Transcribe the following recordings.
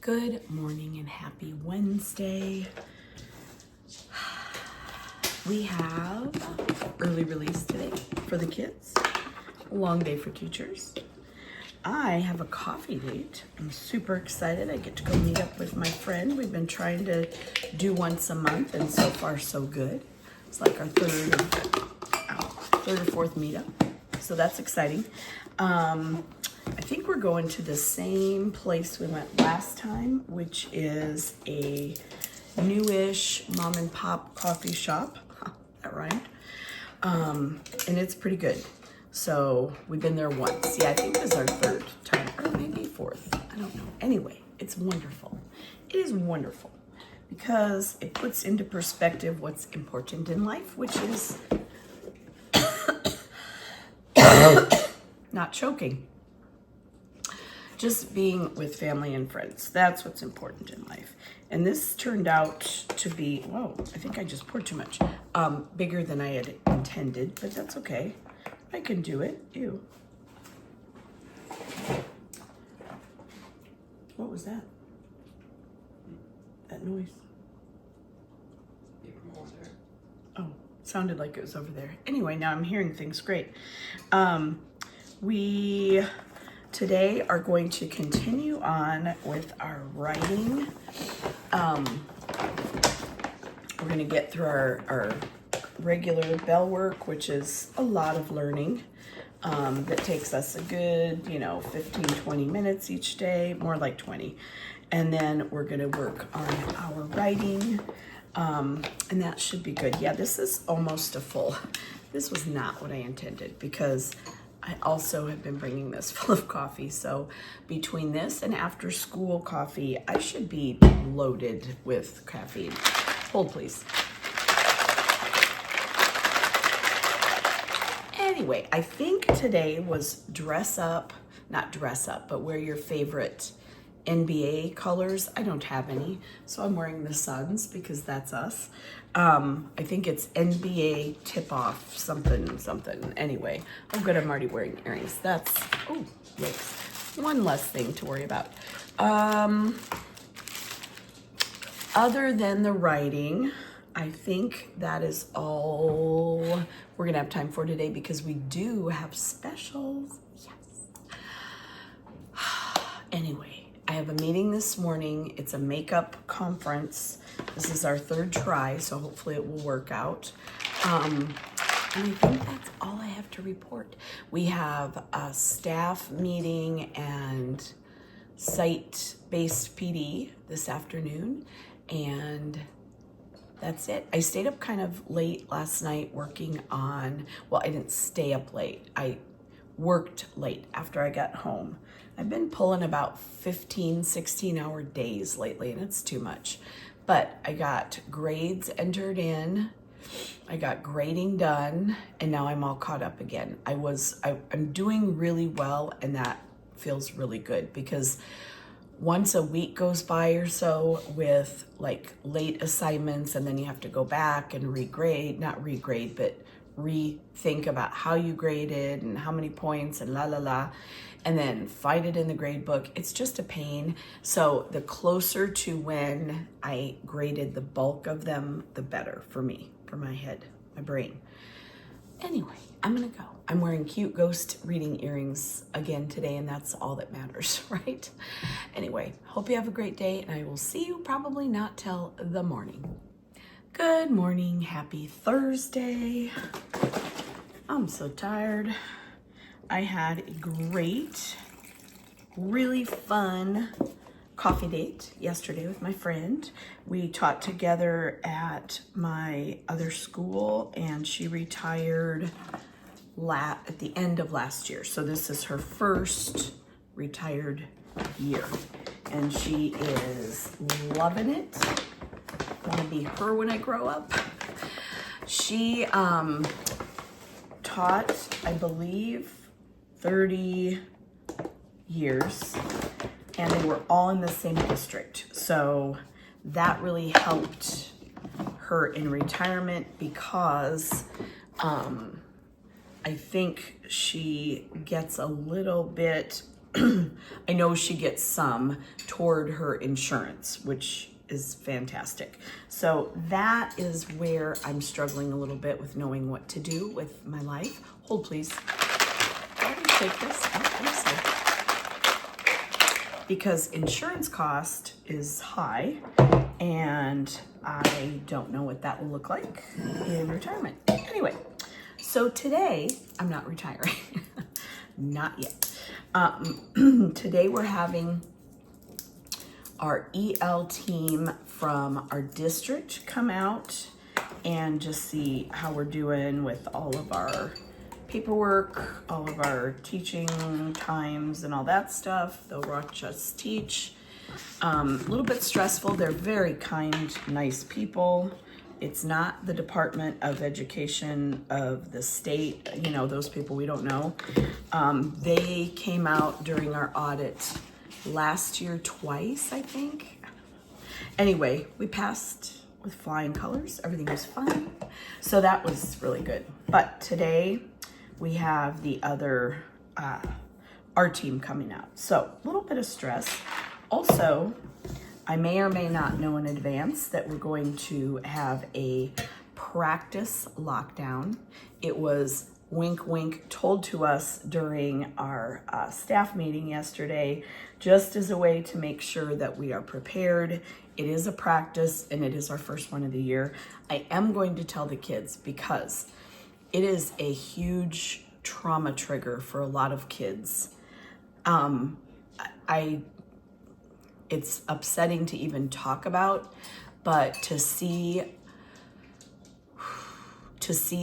Good morning and happy Wednesday. We have early release today for the kids. A long day for teachers. I have a coffee date. I'm super excited. I get to go meet up with my friend. We've been trying to do once a month and so far so good. It's like our third or fourth meetup. So that's exciting. I think we're going to the same place we went last time, which is a newish mom and pop coffee shop. That rhymed. And it's pretty good. So we've been there once. Yeah, I think this is our third time, or maybe fourth. I don't know. Anyway, it's wonderful. It is wonderful because it puts into perspective what's important in life, which is not choking. Just being with family and friends. That's what's important in life. And this turned out to be, whoa, I think I just poured too much. Bigger than I had intended, but that's okay. I can do it. Ew. What was that? That noise. Oh, sounded like it was over there. Anyway, now I'm hearing things great. We today are going to continue on with our writing. We're going to get through our regular bell work, which is a lot of learning. That takes us a good, 15-20 minutes each day, more like 20. And then we're going to work on our writing, and that should be good. Yeah, this is almost a full. This was not what I intended because I also have been bringing this full of coffee. So between this and after school coffee, I should be loaded with caffeine. Hold, please. Anyway, I think today was not dress up, but wear your favorite NBA colors. I don't have any, so I'm wearing the Suns because that's us. I think it's NBA tip-off something. Anyway, oh good, I'm already wearing earrings. That's, oh, yikes. One less thing to worry about. Other than the writing, I think that is all we're gonna have time for today because we do have specials. Yes. Anyway, I have a meeting this morning. It's a makeup conference. This is our third try, so hopefully it will work out. And I think that's all I have to report. We have a staff meeting and site-based PD this afternoon, and that's it. I stayed up kind of late last night working on, well, I didn't stay up late. I worked late after I got home. I've been pulling about 15, 16-hour days lately, and it's too much. But I got grades entered in, I got grading done, and now I'm all caught up again. I'm doing really well, and that feels really good because once a week goes by or so with like late assignments, and then you have to go back and not regrade, but rethink about how you graded and how many points and and then find it in the grade book. It's just a pain. So the closer to when I graded the bulk of them, the better for me, for my head, my brain. Anyway, I'm gonna go. I'm wearing cute ghost reading earrings again today, and that's all that matters, right? Anyway, hope you have a great day, and I will see you probably not till the morning. Good morning, happy Thursday. I'm so tired. I had a great, really fun coffee date yesterday with my friend. We taught together at my other school, and she retired at the end of last year. So this is her first retired year, and she is loving it. Want to be her when I grow up. She taught, I believe, 30 years, and they were all in the same district. So that really helped her in retirement because I think she gets a little bit I know she gets some toward her insurance, which is fantastic. So that is where I'm struggling a little bit with knowing what to do with my life. Hold, please. Let me take this. Oh, I'm sorry. Because insurance cost is high, and I don't know what that will look like in retirement. Anyway, so today, I'm not retiring. Not yet. Today we're having our EL team from our district come out and just see how we're doing with all of our paperwork, all of our teaching times and all that stuff. They'll watch us teach. A little bit stressful. They're very kind, nice people. It's not the Department of Education of the state, you know, those people we don't know. They came out during our audit last year twice, I think. Anyway, we passed with flying colors. Everything was fine. So that was really good. But today we have the other, our team coming out. So a little bit of stress. Also, I may or may not know in advance that we're going to have a practice lockdown. It was wink, wink told to us during our staff meeting yesterday, just as a way to make sure that we are prepared. It is a practice and it is our first one of the year. I am going to tell the kids because it is a huge trauma trigger for a lot of kids. It's upsetting to even talk about, but to see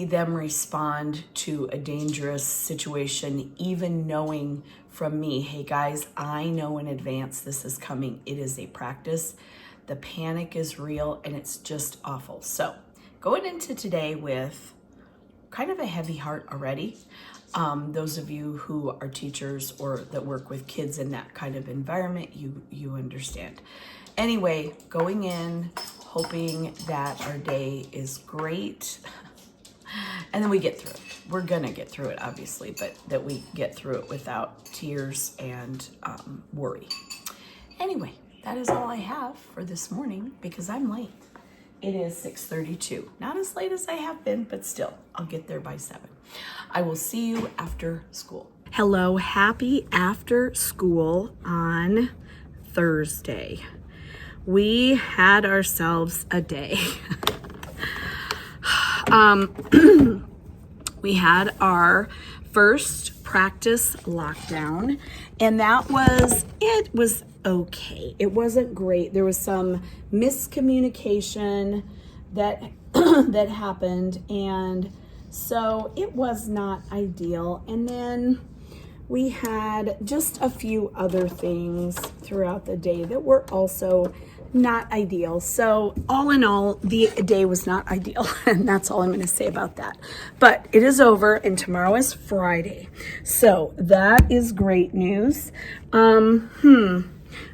them respond to a dangerous situation, even knowing from me, hey guys, I know in advance this is coming. It is a practice. The panic is real and it's just awful. So going into today with kind of a heavy heart already. Those of you who are teachers or that work with kids in that kind of environment, you understand. Anyway, going in, hoping that our day is great, and then we get through it. We're gonna get through it, obviously, but that we get through it without tears and worry. Anyway, that is all I have for this morning because I'm late. It is 6:32. Not as late as I have been, but still, I'll get there by 7. I will see you after school. Hello, happy after school on Thursday. We had ourselves a day. We had our first practice lockdown, and it was okay. It wasn't great. There was some miscommunication that that happened, and so it was not ideal. And then we had just a few other things throughout the day that were also not ideal. So all in all, the day was not ideal, and that's all I'm going to say about that. But it is over, and tomorrow is Friday, so that is great news.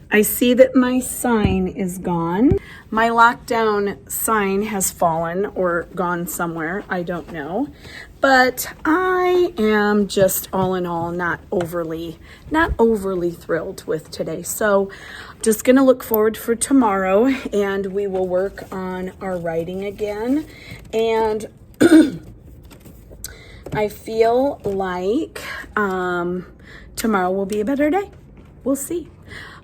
I see that my sign is gone. My lockdown sign has fallen or gone somewhere. I don't know. But I am just all in all not overly thrilled with today. So just going to look forward for tomorrow, and we will work on our writing again. And I feel like tomorrow will be a better day. We'll see.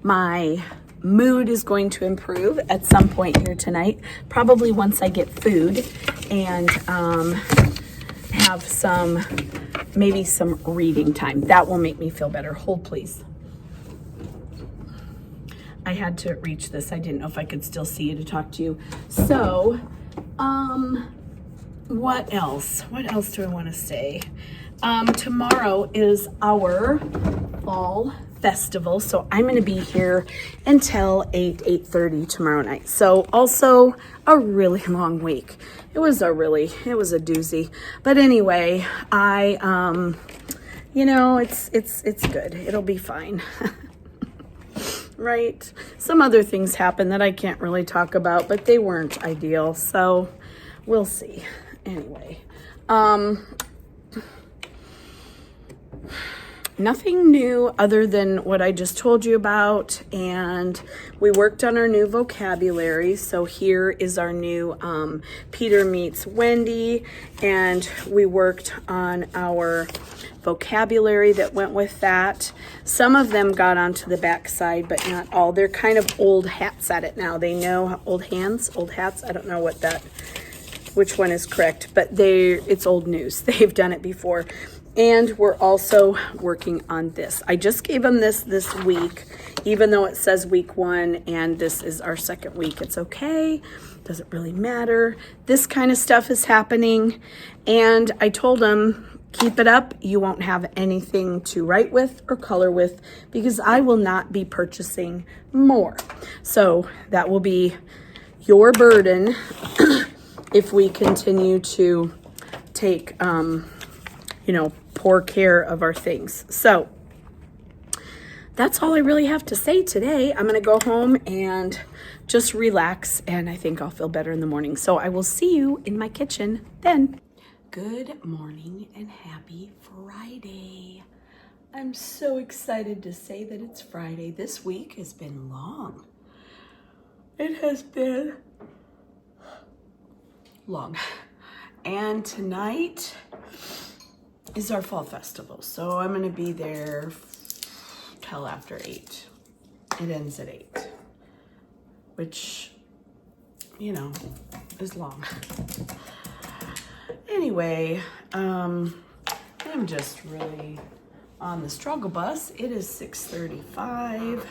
My mood is going to improve at some point here tonight, probably once I get food and have maybe some reading time. That will make me feel better. Hold, please. I had to reach this. I didn't know if I could still see you to talk to you. So, what else? What else do I want to say? Tomorrow is our fall festival, so I'm going to be here until 8:30 tomorrow night. So also a really long week. It was a doozy. But anyway, it's good. It'll be fine. Right? Some other things happened that I can't really talk about, but they weren't ideal. So we'll see. nothing new other than what I just told you about, and we worked on our new vocabulary. So here is our new Peter meets Wendy, and we worked on our vocabulary that went with that. Some of them got onto the back side, but not all. They're kind of old hats at it now. They know old hands, old hats. I don't know which one is correct, but it's old news. They've done it before. And we're also working on this. I just gave them this week, even though it says week 1 and this is our second week. It's okay. Doesn't really matter. This kind of stuff is happening. And I told them, keep it up. You won't have anything to write with or color with because I will not be purchasing more. So that will be your burden if we continue to take, poor care of our things. So that's all I really have to say today. I'm going to go home and just relax, and I think I'll feel better in the morning. So I will see you in my kitchen then. Good morning and happy Friday. I'm so excited to say that it's Friday. This week has been long. It has been long. And tonight is our fall festival. So I'm gonna be there till after 8. It ends at 8, which, is long. Anyway, I'm just really on the struggle bus. It is 6:35.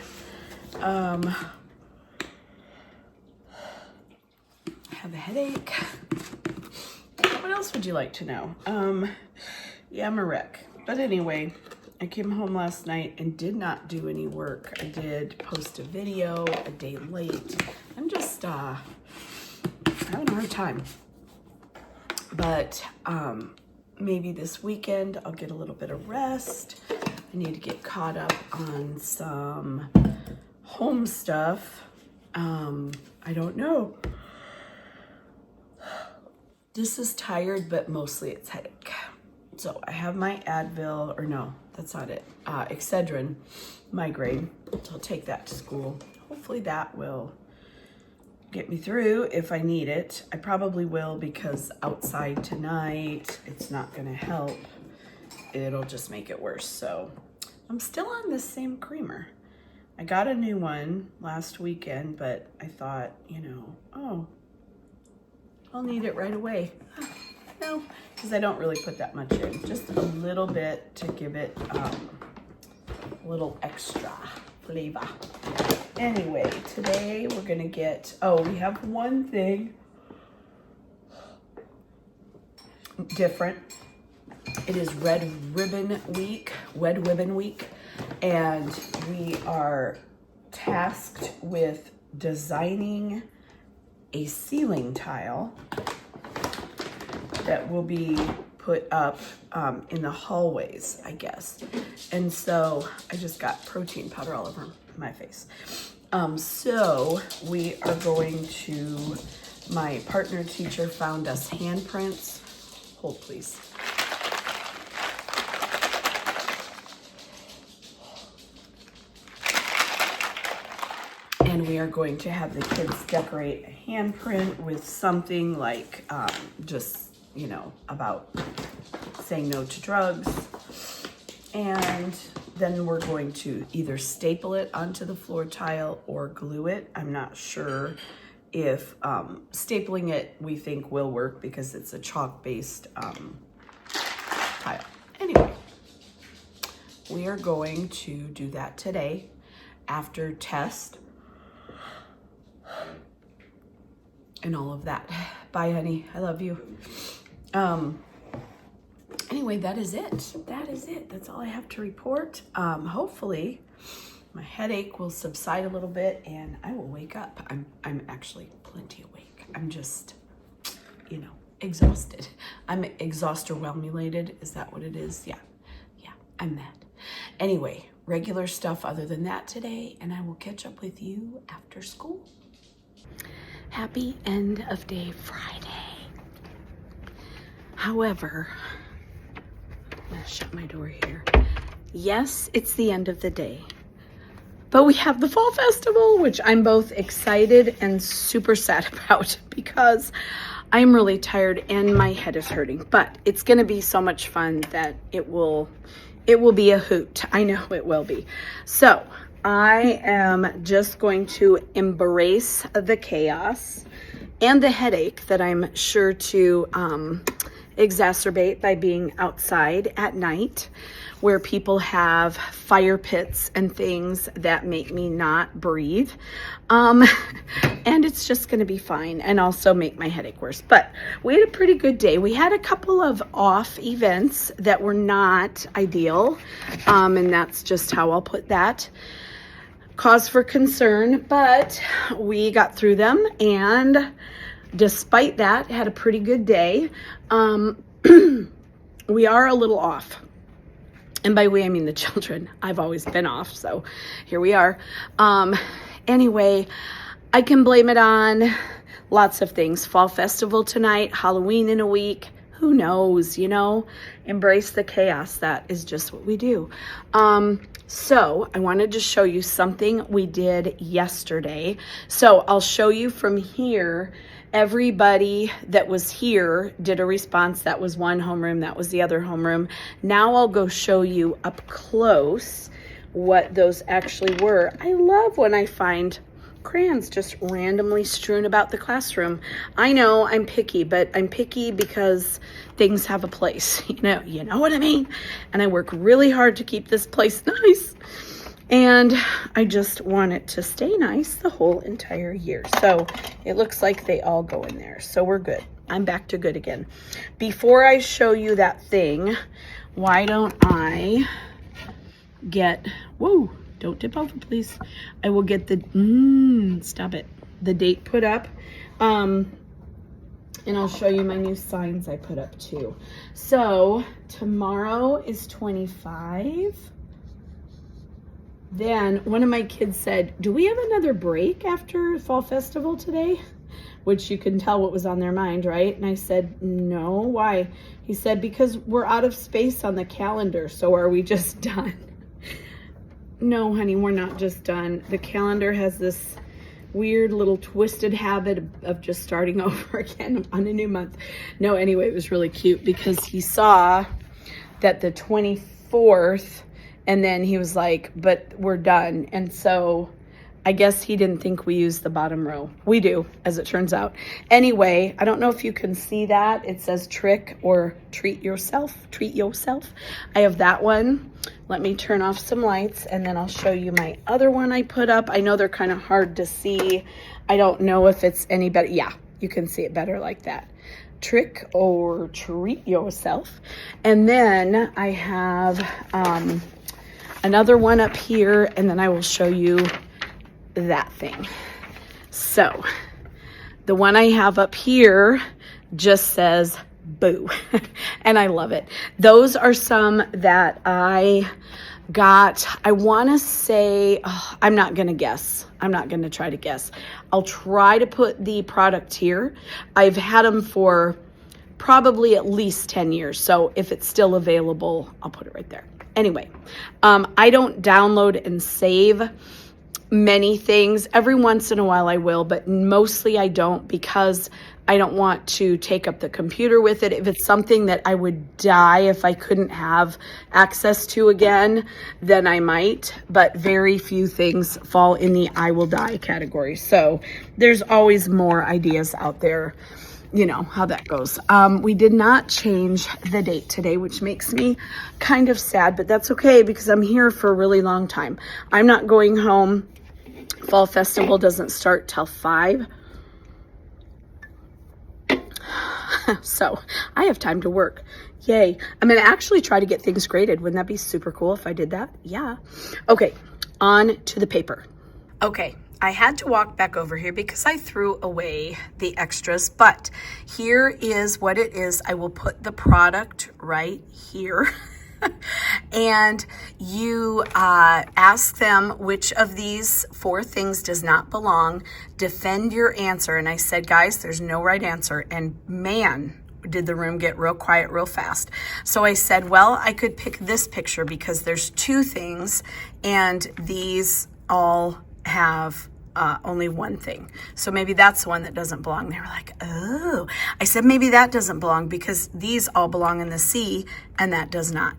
Have a headache. What else would you like to know? Yeah, I'm a wreck. But anyway, I came home last night and did not do any work. I did post a video a day late. I'm just having a hard time. But maybe this weekend I'll get a little bit of rest. I need to get caught up on some home stuff. I don't know. This is tired, but mostly it's headache. So I have my Advil, or no, that's not it, Excedrin migraine. So I'll take that to school. Hopefully that will get me through if I need it. I probably will, because outside tonight, it's not gonna help. It'll just make it worse. So I'm still on this same creamer. I got a new one last weekend, but I thought, oh, I'll need it right away. No, because I don't really put that much in. Just a little bit to give it a little extra flavor. Anyway, today we're gonna get, we have one thing different. It is Red Ribbon Week, and we are tasked with designing a ceiling tile that will be put up in the hallways, I guess. And so I just got protein powder all over my face. So we are going to, my partner teacher found us handprints. Hold please. And we are going to have the kids decorate a handprint with something like about saying no to drugs. And then we're going to either staple it onto the floor tile or glue it. I'm not sure if stapling it we think will work because it's a chalk-based tile. Anyway, we are going to do that today after test and all of that. Bye, honey. I love you. Anyway, that is it. That's all I have to report. Hopefully my headache will subside a little bit and I will wake up. I'm actually plenty awake. I'm just, exhausted. I'm exhaustor-whelmulated. Is that what it is? Yeah, I'm that. Anyway, regular stuff other than that today, and I will catch up with you after school. Happy end of day Friday. However, I'm gonna shut my door here. Yes, it's the end of the day, but we have the fall festival, which I'm both excited and super sad about because I'm really tired and my head is hurting, but it's going to be so much fun that it will be a hoot. I know it will be. So I am just going to embrace the chaos and the headache that I'm sure to exacerbate by being outside at night where people have fire pits and things that make me not breathe. And it's just gonna be fine and also make my headache worse. But we had a pretty good day. We had a couple of off events that were not ideal. And that's just how I'll put that. Cause for concern, but we got through them, and despite that, had a pretty good day. We are a little off. And by we, I mean the children. I've always been off, so here we are. Anyway, I can blame it on lots of things. Fall festival tonight, Halloween in a week. Who knows, you know? Embrace the chaos. That is just what we do. So I wanted to show you something we did yesterday. So I'll show you from here. Everybody that was here did a response. That was one homeroom. That was the other homeroom. Now I'll go show you up close what those actually were. I love when I find crayons just randomly strewn about the classroom. I know I'm picky, but I'm picky because things have a place. You know what I mean? And I work really hard to keep this place nice. And I just want it to stay nice the whole entire year. So it looks like they all go in there. So we're good. I'm back to good again. Before I show you that thing, why don't I get, whoa, don't tip over, please. I will get the, stop it, the date put up. And I'll show you my new signs I put up too. So tomorrow is 25. Then one of my kids said, do we have another break after Fall Festival today? Which you can tell what was on their mind, right? And I said, no, why? He said, because we're out of space on the calendar, so are we just done? No, honey, we're not just done. The calendar has this weird little twisted habit of just starting over again on a new month. No, anyway, it was really cute because he saw that the 24th, and then he was like, but we're done. And so I guess he didn't think we used the bottom row. We do, as it turns out. Anyway, I don't know if you can see that. It says trick or treat yourself. Treat yourself. I have that one. Let me turn off some lights and then I'll show you my other one I put up. I know they're kind of hard to see. I don't know if it's any better. Yeah, you can see it better like that. Trick or treat yourself. And then I have another one up here, and then I will show you that thing. So the one I have up here just says boo, and I love it. Those are some that I got. I want to say, I'm not going to guess. I'm not going to try to guess. I'll try to put the product here. I've had them for probably at least 10 years. So if it's still available, I'll put it right there. Anyway, I don't download and save many things. Every once in a while I will, but mostly I don't because I don't want to take up the computer with it. If it's something that I would die if I couldn't have access to again, then I might, but very few things fall in the I will die category. So there's always more ideas out there. You know how that goes. We did not change the date today, which makes me kind of sad, but that's okay because I'm here for a really long time. I'm not going home. Fall Festival doesn't start till 5. So I have time to work. Yay. I'm going to actually try to get things graded. Wouldn't that be super cool if I did that? Yeah. Okay, on to the paper. Okay. I had to walk back over here because I threw away the extras, but here is what it is. I will put the product right here. And you ask them which of these 4 things does not belong. Defend your answer. And I said, guys, there's no right answer. And man, did the room get real quiet real fast. So I said, well, I could pick this picture because there's two things and these all have only one thing. So maybe that's the one that doesn't belong. They were like, oh. I said, maybe that doesn't belong because these all belong in the sea and that does not.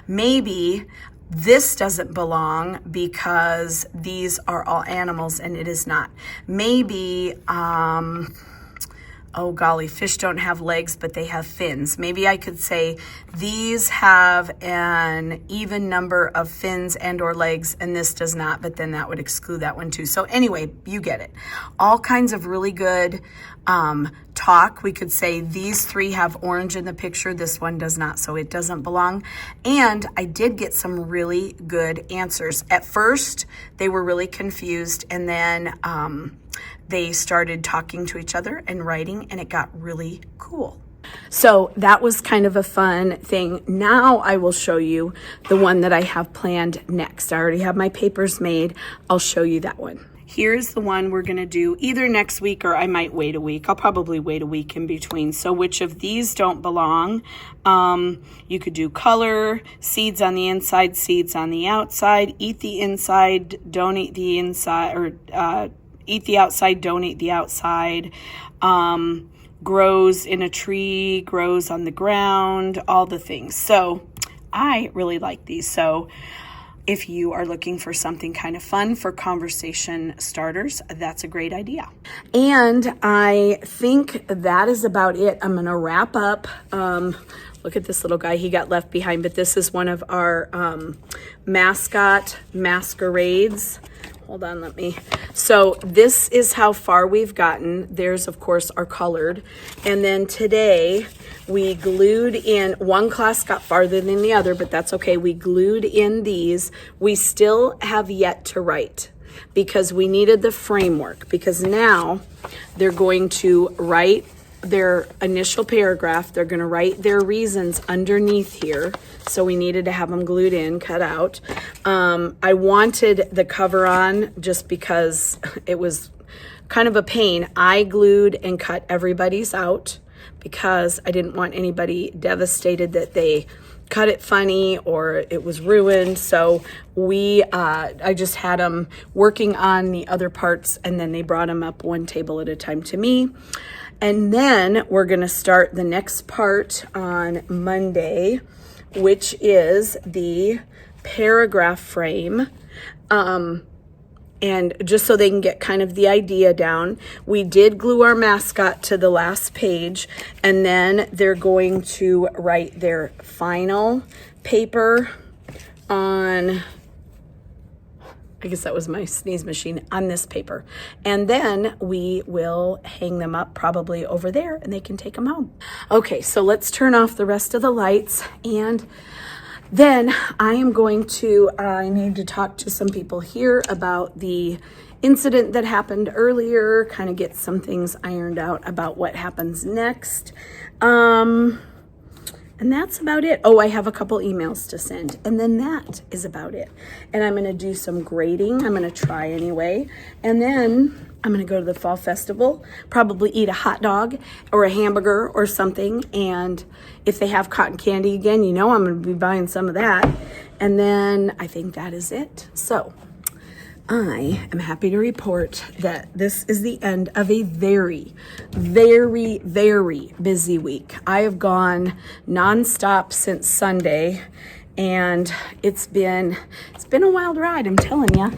Maybe this doesn't belong because these are all animals and it is not. Maybe, oh golly, fish don't have legs, but they have fins. Maybe I could say these have an even number of fins and or legs and this does not, but then that would exclude that one too. So anyway, you get it. All kinds of really good talk. We could say these three have orange in the picture, this one does not, so it doesn't belong. And I did get some really good answers. At first, they were really confused, and then they started talking to each other and writing, and it got really cool. So that was kind of a fun thing. Now I will show you the one that I have planned next. I already have my papers made. I'll show you that one. Here's the one we're gonna do either next week or I might wait a week. I'll probably wait a week in between. So which of these don't belong? You could do color, seeds on the inside, seeds on the outside, eat the inside, don't eat the inside, or eat the outside, don't eat the outside, grows in a tree, grows on the ground, all the things. So I really like these. So if you are looking for something kind of fun for conversation starters, that's a great idea. And I think that is about it. I'm going to wrap up. Look at this little guy. He got left behind, but this is one of our mascot masquerades. Hold on, so this is how far we've gotten. There's, of course, our colored. And then today we glued in, one class got farther than the other, but that's okay. We glued in these. We still have yet to write because we needed the framework, because now they're going to write their initial paragraph. They're going to write their reasons underneath here. So we needed to have them glued in, cut out. I wanted the cover on just because it was kind of a pain. I glued and cut everybody's out because I didn't want anybody devastated that they cut it funny or it was ruined. So I just had them working on the other parts, and then they brought them up one table at a time to me. And then we're going to start the next part on Monday, which is the paragraph frame. And just so they can get kind of the idea down, we did glue our mascot to the last page, and then they're going to write their final paper on, I guess that was my sneeze machine, on this paper. And then we will hang them up probably over there and they can take them home. Okay, so let's turn off the rest of the lights, and then I need to talk to some people here about the incident that happened earlier, kind of get some things ironed out about what happens next. And that's about it. Oh, I have a couple emails to send, and then that is about it. And I'm gonna do some grading. I'm gonna try anyway. And then I'm gonna go to the fall festival, probably eat a hot dog or a hamburger or something. And if they have cotton candy again, I'm gonna be buying some of that. And then I think that is it. So I am happy to report that this is the end of a very, very, very busy week. I have gone nonstop since Sunday, and it's been a wild ride, I'm telling you.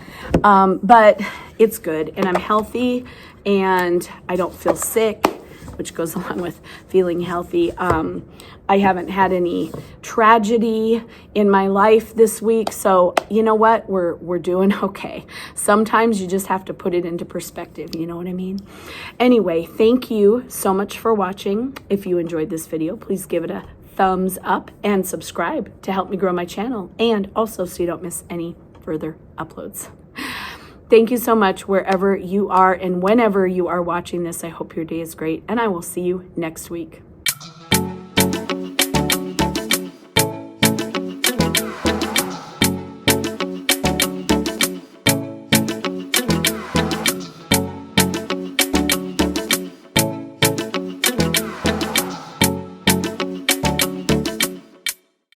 But it's good, and I'm healthy, and I don't feel sick, which goes along with feeling healthy. I haven't had any tragedy in my life this week, so you know what? We're doing okay. Sometimes you just have to put it into perspective, you know what I mean? Anyway, thank you so much for watching. If you enjoyed this video, please give it a thumbs up and subscribe to help me grow my channel, and also so you don't miss any further uploads. Thank you so much wherever you are and whenever you are watching this. I hope your day is great, and I will see you next week.